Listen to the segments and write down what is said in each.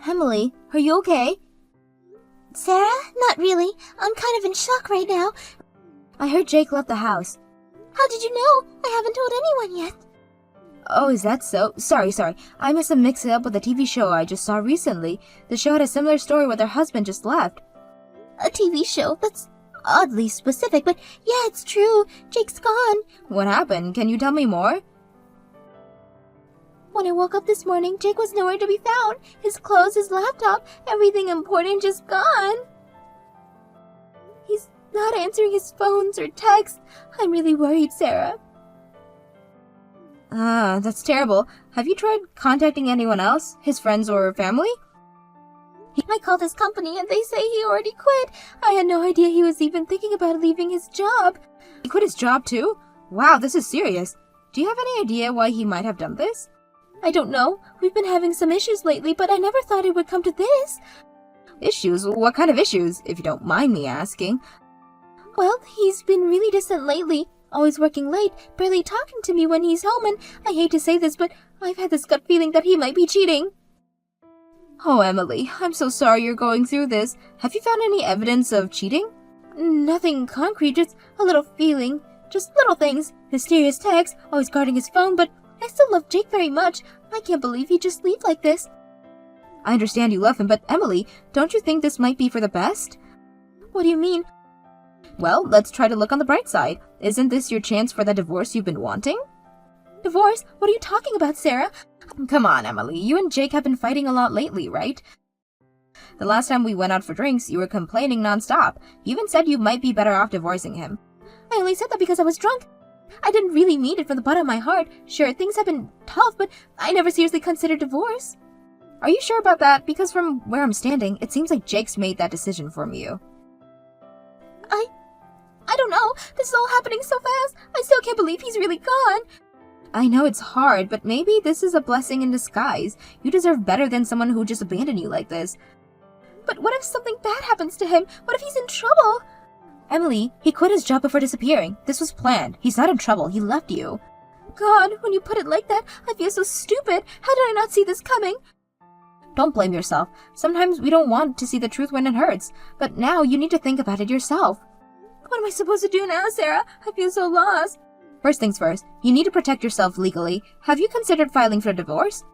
Emily, are you okay? Sarah? Not really. I'm kind of in shock right now. I heard Jake left the house. How did you know? I haven't told anyone yet. Oh, is that so? Sorry. I must have mixed it up with a TV show I just saw recently. The show had a similar story where their husband just left. A TV show? That's oddly specific, but yeah, it's true. Jake's gone. What happened? Can you tell me more? When I woke up this morning, Jake was nowhere to be found. His clothes, his laptop, everything important just gone. He's not answering his phones or texts. I'm really worried, Sarah. That's terrible. Have you tried contacting anyone else? His friends or family? I called his company and they say he already quit. I had no idea he was even thinking about leaving his job. He quit his job too? Wow, this is serious. Do you have any idea why he might have done this? I don't know. We've been having some issues lately, but I never thought it would come to this. Issues? What kind of issues, if you don't mind me asking? Well, he's been really distant lately. Always working late, barely talking to me when he's home, and I hate to say this, but I've had this gut feeling that he might be cheating. Oh, Emily, I'm so sorry you're going through this. Have you found any evidence of cheating? Nothing concrete, just a little feeling. Just little things. Mysterious texts, always guarding his phone, but I still love Jake very much. I can't believe he'd just leave like this. I understand you love him, but Emily, don't you think this might be for the best? What do you mean? Well, let's try to look on the bright side. Isn't this your chance for the divorce you've been wanting? Divorce? What are you talking about, Sarah? Come on, Emily. You and Jake have been fighting a lot lately, right? The last time we went out for drinks, you were complaining nonstop. You even said you might be better off divorcing him. I only said that because I was drunk. I didn't really mean it from the bottom of my heart. Sure, things have been tough, but I never seriously considered divorce. Are you sure about that? Because from where I'm standing, it seems like Jake's made that decision for you. I don't know. This is all happening so fast. I still can't believe he's really gone. I know it's hard, but maybe this is a blessing in disguise. You deserve better than someone who just abandoned you like this. But what if something bad happens to him? What if he's in trouble? Emily, he quit his job before disappearing. This was planned. He's not in trouble. He left you. God, when you put it like that, I feel so stupid. How did I not see this coming? Don't blame yourself. Sometimes we don't want to see the truth when it hurts. But now you need to think about it yourself. What am I supposed to do now, Sarah? I feel so lost. First things first, you need to protect yourself legally. Have you considered filing for a divorce?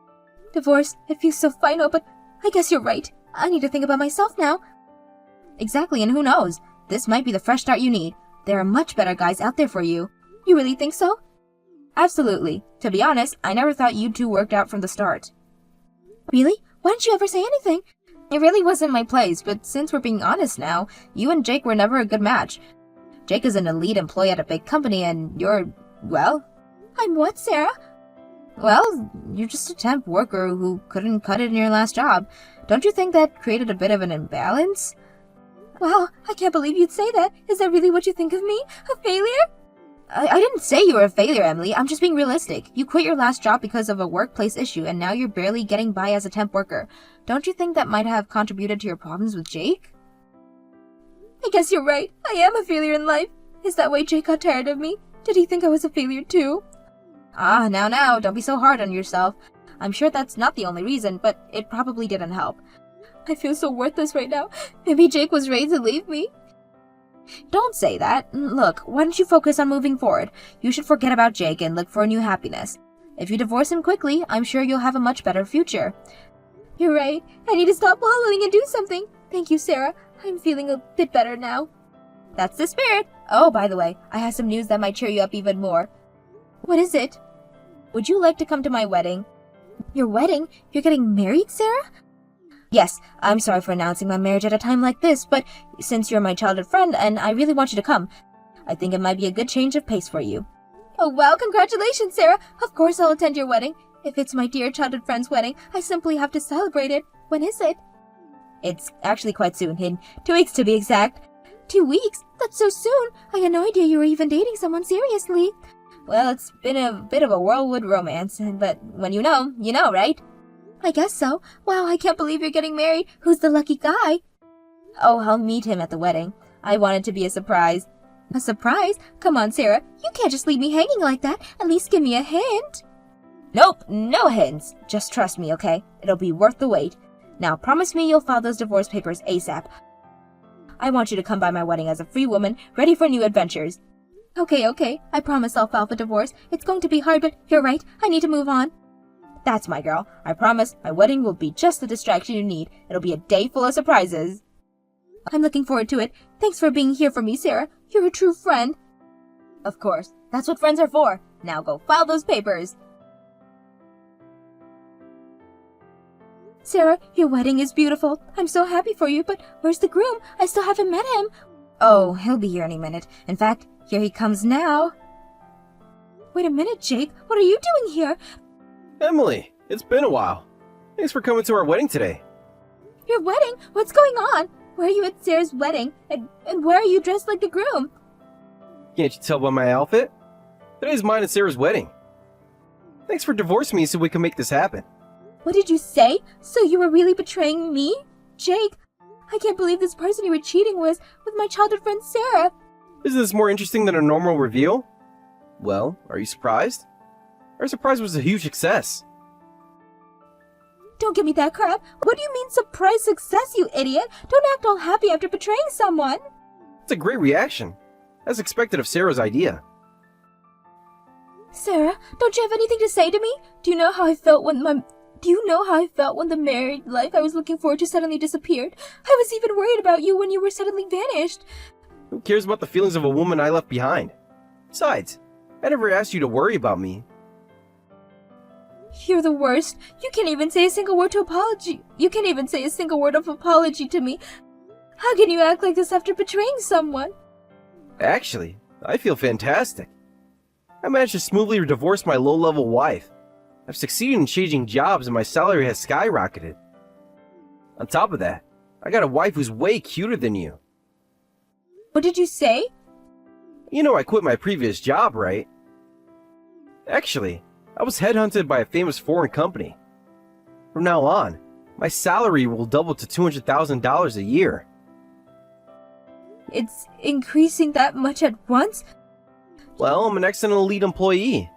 Divorce? It feels so final, but I guess you're right. I need to think about myself now. Exactly, and who knows? This might be the fresh start you need. There are much better guys out there for you. You really think so? Absolutely. To be honest, I never thought you two worked out from the start. Really? Why didn't you ever say anything? It really wasn't my place, but since we're being honest now, you and Jake were never a good match. Jake is an elite employee at a big company and you're, well... I'm what, Sarah? Well, you're just a temp worker who couldn't cut it in your last job. Don't you think that created a bit of an imbalance? Wow, I can't believe you'd say that. Is that really what you think of me? A failure? I didn't say you were a failure, Emily. I'm just being realistic. You quit your last job because of a workplace issue, and now you're barely getting by as a temp worker. Don't you think that might have contributed to your problems with Jake? I guess you're right. I am a failure in life. Is that why Jake got tired of me? Did he think I was a failure too? Now, don't be so hard on yourself. I'm sure that's not the only reason, but it probably didn't help. I feel so worthless right now. Maybe Jake was ready to leave me. Don't say that. Look, why don't you focus on moving forward? You should forget about Jake and look for a new happiness. If you divorce him quickly, I'm sure you'll have a much better future. You're right. I need to stop wallowing and do something. Thank you, Sarah. I'm feeling a bit better now. That's the spirit. Oh, by the way, I have some news that might cheer you up even more. What is it? Would you like to come to my wedding? Your wedding? You're getting married, Sarah? Yes, I'm sorry for announcing my marriage at a time like this, but since you're my childhood friend and I really want you to come, I think it might be a good change of pace for you. Oh wow, congratulations, Sarah! Of course I'll attend your wedding. If it's my dear childhood friend's wedding, I simply have to celebrate it. When is it? It's actually quite soon, in 2 weeks to be exact. 2 weeks? That's so soon! I had no idea you were even dating someone seriously. Well, it's been a bit of a whirlwind romance, but when you know, right? I guess so. Wow, I can't believe you're getting married. Who's the lucky guy? Oh, I'll meet him at the wedding. I want it to be a surprise. A surprise? Come on, Sarah. You can't just leave me hanging like that. At least give me a hint. Nope, no hints. Just trust me, okay? It'll be worth the wait. Now promise me you'll file those divorce papers ASAP. I want you to come by my wedding as a free woman, ready for new adventures. Okay. I promise I'll file the divorce. It's going to be hard, but you're right. I need to move on. That's my girl. I promise my wedding will be just the distraction you need. It'll be a day full of surprises. I'm looking forward to it. Thanks for being here for me, Sarah. You're a true friend. Of course. That's what friends are for. Now go file those papers. Sarah, your wedding is beautiful. I'm so happy for you, but where's the groom? I still haven't met him. Oh, he'll be here any minute. In fact, here he comes now. Wait a minute, Jake. What are you doing here? Emily, it's been a while. Thanks for coming to our wedding today. Your wedding? What's going on? Where are you at Sarah's wedding? And where are you dressed like the groom? Can't you tell by my outfit? Today's mine and Sarah's wedding. Thanks for divorcing me so we can make this happen. What did you say? So you were really betraying me? Jake, I can't believe this person you were cheating with my childhood friend Sarah. Isn't this more interesting than a normal reveal? Well, are you surprised? Our surprise was a huge success. Don't give me that crap. What do you mean surprise success, you idiot? Don't act all happy after betraying someone. It's a great reaction. As expected of Sarah's idea. Sarah, don't you have anything to say to me? Do you know how I felt when the married life I was looking forward to suddenly disappeared? I was even worried about you when you were suddenly vanished. Who cares about the feelings of a woman I left behind? Besides, I never asked you to worry about me. You're the worst. You can't even say a single word of apology to me. How can you act like this after betraying someone? Actually, I feel fantastic. I managed to smoothly divorce my low-level wife. I've succeeded in changing jobs and my salary has skyrocketed. On top of that, I got a wife who's way cuter than you. What did you say? You know I quit my previous job, right? Actually, I was headhunted by a famous foreign company. From now on, my salary will double to $200,000 a year. It's increasing that much at once? Well, I'm an excellent elite employee.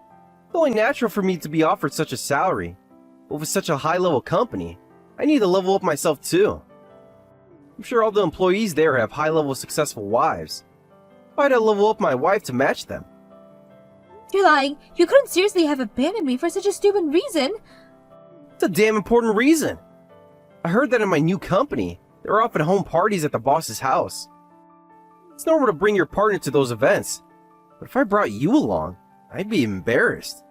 It's only natural for me to be offered such a salary. But with such a high-level company, I need to level up myself too. I'm sure all the employees there have high-level successful wives. Why'd I level up my wife to match them? You're lying. You couldn't seriously have abandoned me for such a stupid reason. It's a damn important reason. I heard that in my new company, they're often home parties at the boss's house. It's normal to bring your partner to those events, but if I brought you along, I'd be embarrassed.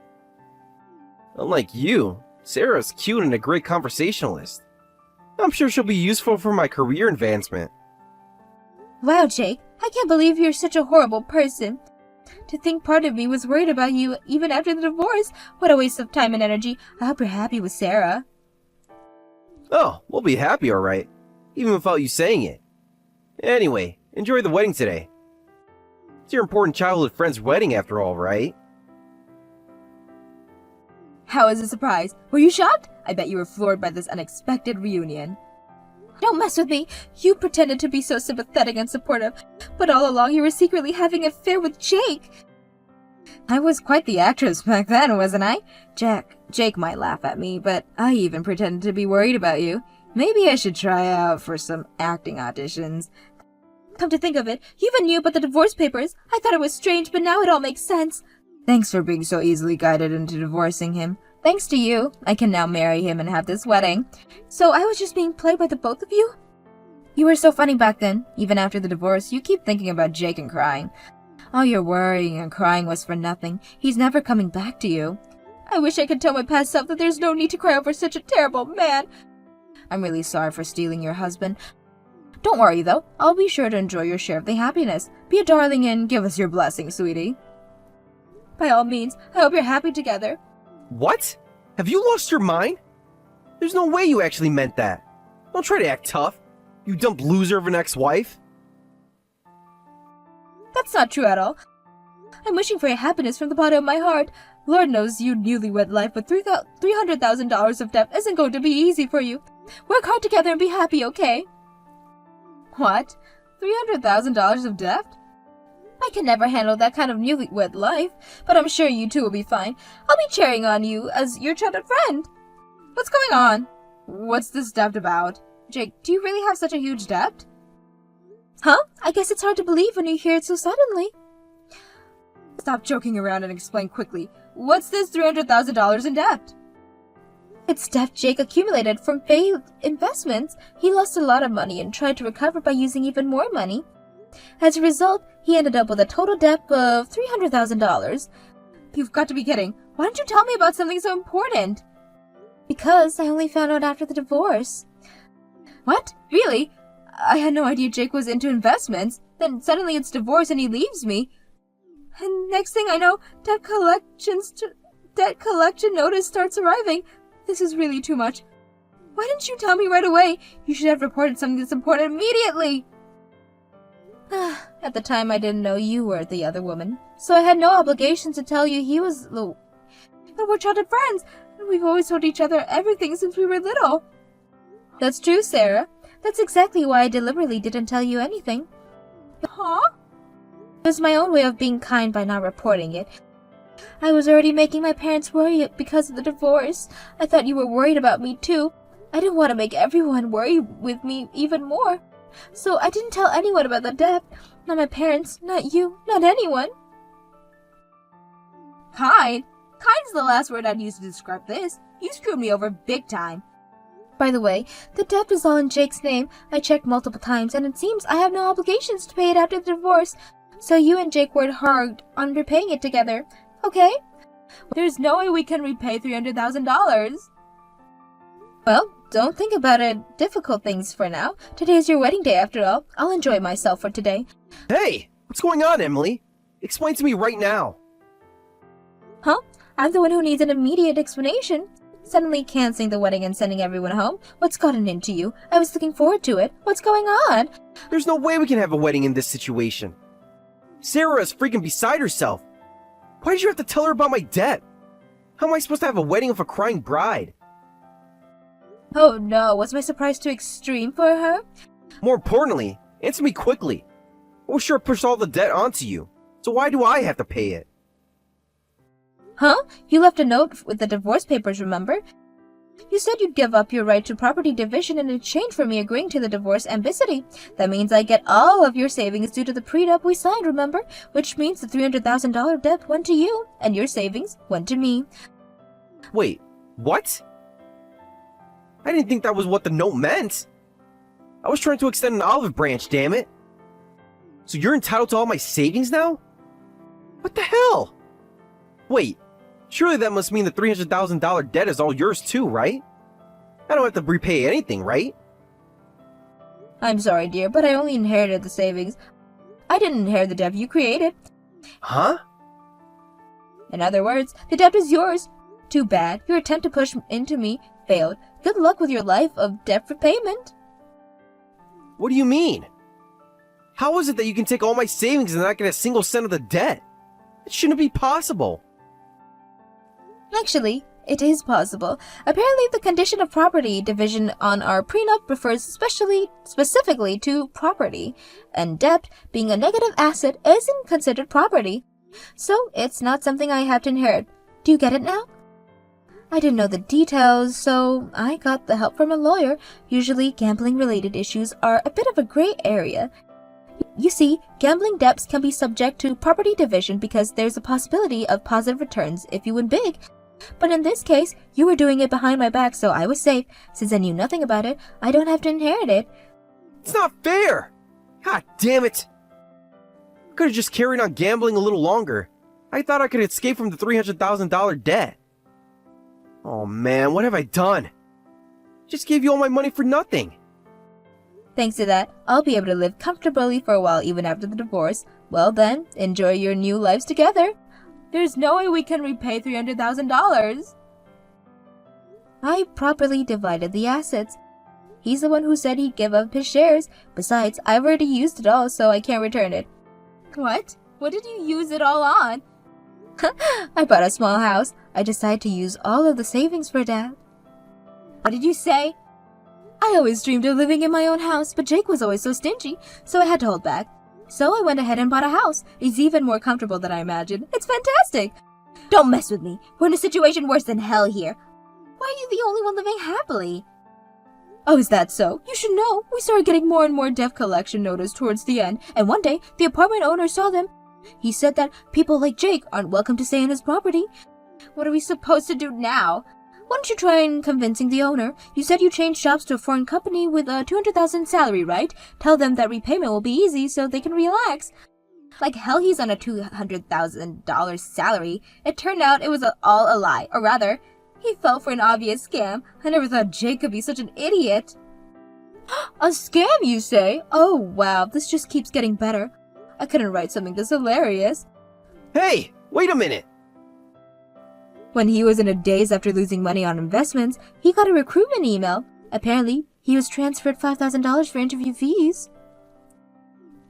Unlike you, Sarah's cute and a great conversationalist. I'm sure she'll be useful for my career advancement. Wow, Jake, I can't believe you're such a horrible person. To think part of me was worried about you even after the divorce. What a waste of time and energy. I hope you're happy with Sarah. Oh, we'll be happy, alright. Even without you saying it. Anyway, enjoy the wedding today. It's your important childhood friend's wedding after all, right? How was the surprise? Were you shocked? I bet you were floored by this unexpected reunion. Don't mess with me. You pretended to be so sympathetic and supportive, but all along you were secretly having an affair with Jake. I was quite the actress back then, wasn't I? Jake might laugh at me, but I even pretended to be worried about you. Maybe I should try out for some acting auditions. Come to think of it, you even knew about the divorce papers. I thought it was strange, but now it all makes sense. Thanks for being so easily guided into divorcing him. Thanks to you, I can now marry him and have this wedding. So I was just being played by the both of you? You were so funny back then. Even after the divorce, you keep thinking about Jake and crying. All your worrying and crying was for nothing. He's never coming back to you. I wish I could tell my past self that there's no need to cry over such a terrible man. I'm really sorry for stealing your husband. Don't worry, though. I'll be sure to enjoy your share of the happiness. Be a darling and give us your blessing, sweetie. By all means, I hope you're happy together. What? Have you lost your mind? There's no way you actually meant that. Don't try to act tough, you dumb loser of an ex-wife. That's not true at all. I'm wishing for your happiness from the bottom of my heart. Lord knows your newlywed life with $300,000 of debt isn't going to be easy for you. Work hard together and be happy, okay? What? $300,000 of debt? I can never handle that kind of newlywed life, but I'm sure you two will be fine. I'll be cheering on you as your childhood friend. What's going on? What's this debt about? Jake, do you really have such a huge debt? Huh? I guess it's hard to believe when you hear it so suddenly. Stop joking around and explain quickly. What's this $300,000 in debt? It's debt Jake accumulated from failed investments. He lost a lot of money and tried to recover by using even more money. As a result, he ended up with a total debt of $300,000. You've got to be kidding. Why didn't you tell me about something so important? Because I only found out after the divorce. What? Really? I had no idea Jake was into investments. Then suddenly it's divorce and he leaves me. And next thing I know, debt collection notice starts arriving. This is really too much. Why didn't you tell me right away? You should have reported something that's important immediately. At the time, I didn't know you were the other woman, so I had no obligation to tell you he was the... But we're childhood friends, and we've always told each other everything since we were little. That's true, Sarah. That's exactly why I deliberately didn't tell you anything. Huh? It was my own way of being kind by not reporting it. I was already making my parents worry because of the divorce. I thought you were worried about me too. I didn't want to make everyone worry with me even more. So I didn't tell anyone about the debt. Not my parents, not you, not anyone. Kind? Kind's the last word I'd use to describe this. You screwed me over big time. By the way, the debt is all in Jake's name. I checked multiple times, and it seems I have no obligations to pay it after the divorce. So you and Jake worked hard on repaying it together. Okay? There's no way we can repay $300,000. Well, don't think about it. Difficult things for now. Today's your wedding day after all. I'll enjoy myself for today. Hey! What's going on, Emily? Explain to me right now. Huh? I'm the one who needs an immediate explanation. Suddenly canceling the wedding and sending everyone home? What's gotten into you? I was looking forward to it. What's going on? There's no way we can have a wedding in this situation. Sarah is freaking beside herself. Why did you have to tell her about my debt? How am I supposed to have a wedding with a crying bride? Oh no, was my surprise too extreme for her? More importantly, answer me quickly. I was sure to push all the debt onto you, so why do I have to pay it? Huh? You left a note with the divorce papers, remember? You said you'd give up your right to property division in exchange for me agreeing to the divorce ambiguity. That means I get all of your savings due to the prenup we signed, remember? Which means the $300,000 debt went to you, and your savings went to me. Wait, what? I didn't think that was what the note meant. I was trying to extend an olive branch, damn it. So you're entitled to all my savings now? What the hell? Wait, surely that must mean the $300,000 debt is all yours too, right? I don't have to repay anything, right? I'm sorry, dear, but I only inherited the savings. I didn't inherit the debt you created. Huh? In other words, the debt is yours. Too bad. Your attempt to push into me failed. Good luck with your life of debt repayment. What do you mean? How is it that you can take all my savings and not get a single cent of the debt? It shouldn't be possible. Actually, it is possible. Apparently, the condition of property division on our prenup refers specifically to property, and debt, being a negative asset, isn't considered property. So, it's not something I have to inherit. Do you get it now? I didn't know the details, so I got the help from a lawyer. Usually, gambling-related issues are a bit of a gray area. You see, gambling debts can be subject to property division because there's a possibility of positive returns if you win big. But in this case, you were doing it behind my back, so I was safe. Since I knew nothing about it, I don't have to inherit it. It's not fair! God damn it! I could have just carried on gambling a little longer. I thought I could escape from the $300,000 debt. Oh man, what have I done? Just gave you all my money for nothing. Thanks to that, I'll be able to live comfortably for a while even after the divorce. Well then, enjoy your new lives together. There's no way we can repay $300,000. I properly divided the assets. He's the one who said he'd give up his shares. Besides, I've already used it all, so I can't return it. What? What did you use it all on? I bought a small house. I decided to use all of the savings for that. What did you say? I always dreamed of living in my own house, but Jake was always so stingy, so I had to hold back. So I went ahead and bought a house. It's even more comfortable than I imagined. It's fantastic. Don't mess with me. We're in a situation worse than hell here. Why are you the only one living happily? Oh, is that so? You should know. We started getting more and more debt collection notice towards the end, and one day, the apartment owner saw them. He said that people like Jake aren't welcome to stay on his property. What are we supposed to do now? Why don't you try convincing the owner? You said you changed jobs to a foreign company with a $200,000 salary, right? Tell them that repayment will be easy so they can relax. Like hell he's on a $200,000 salary. It turned out it was all a lie, or rather, he fell for an obvious scam. I never thought Jake could be such an idiot. A scam, you say? Oh, wow, this just keeps getting better. I couldn't write something this hilarious. Hey, wait a minute! When he was in a daze after losing money on investments, he got a recruitment email. Apparently, he was transferred $5,000 for interview fees.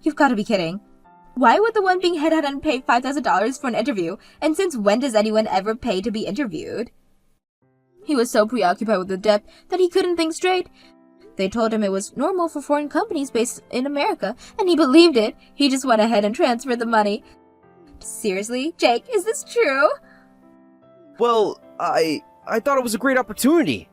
You've got to be kidding. Why would the one being headhunted pay $5,000 for an interview? And since when does anyone ever pay to be interviewed? He was so preoccupied with the debt that he couldn't think straight. They told him it was normal for foreign companies based in America, and he believed it. He just went ahead and transferred the money. Seriously, Jake, is this true? Well, I thought it was a great opportunity.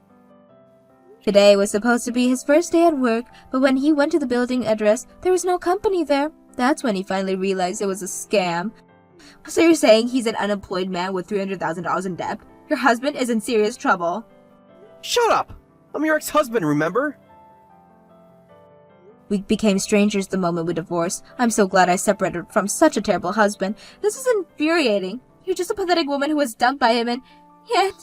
Today was supposed to be his first day at work, but when he went to the building address, there was no company there. That's when he finally realized it was a scam. So you're saying he's an unemployed man with $300,000 in debt? Your husband is in serious trouble. Shut up! I'm your ex-husband, remember? We became strangers the moment we divorced. I'm so glad I separated from such a terrible husband. This is infuriating. You're just a pathetic woman who was dumped by him and yet...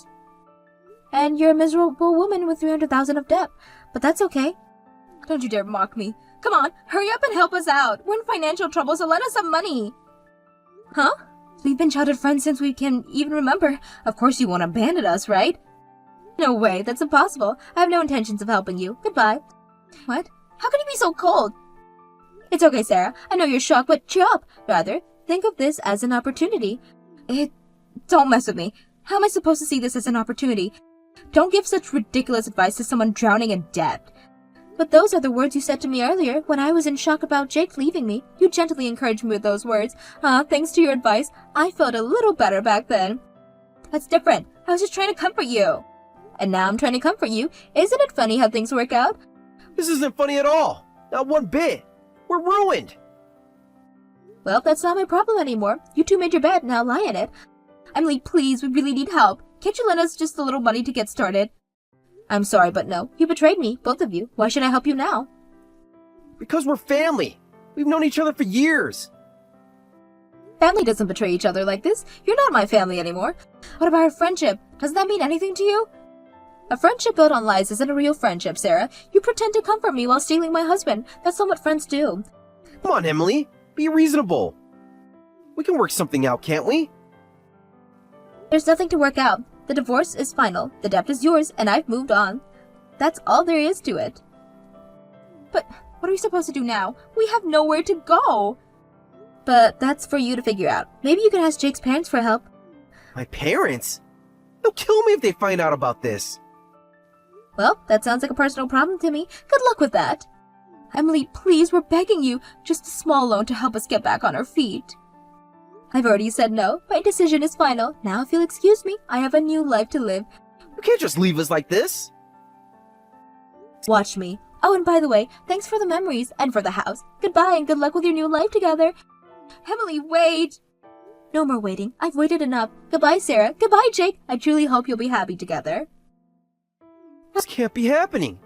And you're a miserable woman with $300,000 of debt. But that's okay. Don't you dare mock me. Come on, hurry up and help us out. We're in financial trouble, so lend us some money. Huh? We've been childhood friends since we can even remember. Of course you won't abandon us, right? No way, that's impossible. I have no intentions of helping you. Goodbye. What? How can you be so cold? It's okay, Sarah. I know you're shocked, but cheer up. Rather, think of this as an opportunity. Don't mess with me. How am I supposed to see this as an opportunity? Don't give such ridiculous advice to someone drowning in debt. But those are the words you said to me earlier when I was in shock about Jake leaving me. You gently encouraged me with those words. Thanks to your advice, I felt a little better back then. That's different. I was just trying to comfort you. And now I'm trying to comfort you. Isn't it funny how things work out? This isn't funny at all. Not one bit. We're ruined. Well, that's not my problem anymore. You two made your bed, now lie in it. Emily, please, we really need help. Can't you lend us just a little money to get started? I'm sorry, but no. You betrayed me, both of you. Why should I help you now? Because we're family. We've known each other for years. Family doesn't betray each other like this. You're not my family anymore. What about our friendship? Doesn't that mean anything to you? A friendship built on lies isn't a real friendship, Sarah. You pretend to comfort me while stealing my husband. That's not what friends do. Come on, Emily. Be reasonable. We can work something out, can't we? There's nothing to work out. The divorce is final. The debt is yours, and I've moved on. That's all there is to it. But what are we supposed to do now? We have nowhere to go. But that's for you to figure out. Maybe you can ask Jake's parents for help. My parents? They'll kill me if they find out about this. Well, that sounds like a personal problem to me. Good luck with that. Emily, please, we're begging you. Just a small loan to help us get back on our feet. I've already said no. My decision is final. Now, if you'll excuse me, I have a new life to live. You can't just leave us like this. Watch me. Oh, and by the way, thanks for the memories and for the house. Goodbye and good luck with your new life together. Emily, wait. No more waiting. I've waited enough. Goodbye, Sarah. Goodbye, Jake. I truly hope you'll be happy together. This can't be happening.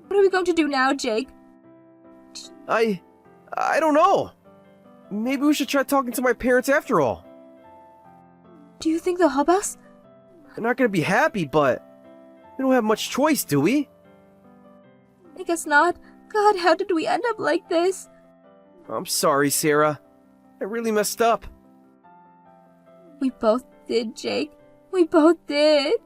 What are we going to do now, Jake? I don't know. Maybe we should try talking to my parents after all. Do you think they'll help us? They're not gonna be happy, but we don't have much choice, do we? I guess not. God, how did we end up like this? I'm sorry, Sarah. I really messed up. We both did, Jake. We both did.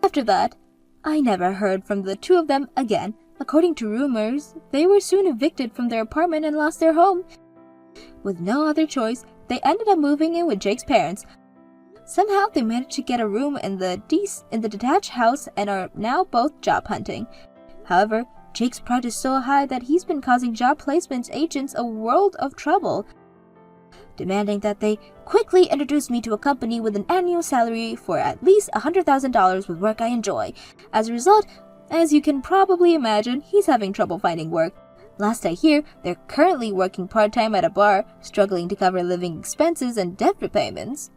After that, I never heard from the two of them again. According to rumors, they were soon evicted from their apartment and lost their home. With no other choice, they ended up moving in with Jake's parents. Somehow they managed to get a room in the detached house and are now both job hunting. However, Jake's pride is so high that he's been causing job placement agents a world of trouble. demanding that they quickly introduce me to a company with an annual salary for at least $100,000 with work I enjoy. As a result, as you can probably imagine, he's having trouble finding work. Last I hear, they're currently working part-time at a bar, struggling to cover living expenses and debt repayments.